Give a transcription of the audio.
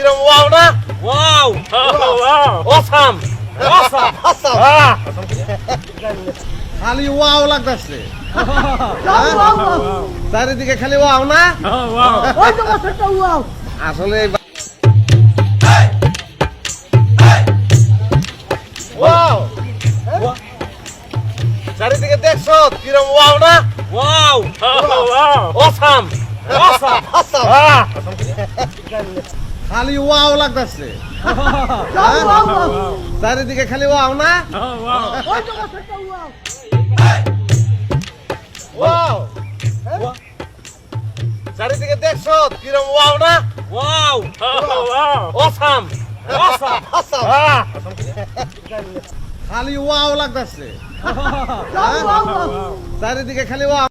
কিরম ওয়াও না? Wow awesome awesome খালি ওয়াও লাগতেছে চারিদিকে খালি ওয়াও না আসলে ওয়াও চারিদিকে দেখছো কিরম ওয়াও না? ওয়াও অসাম অসাম খালি ওয়াও লাগতেছে চারিদিকে খালি ওয়াও না ওয়াও চারিদিকে দেখছো কিরম ওয়াও না? ওয়াও অসাম অসাম খালি ওয়াও লাগতেছে চারিদিকে খালি ওয়াও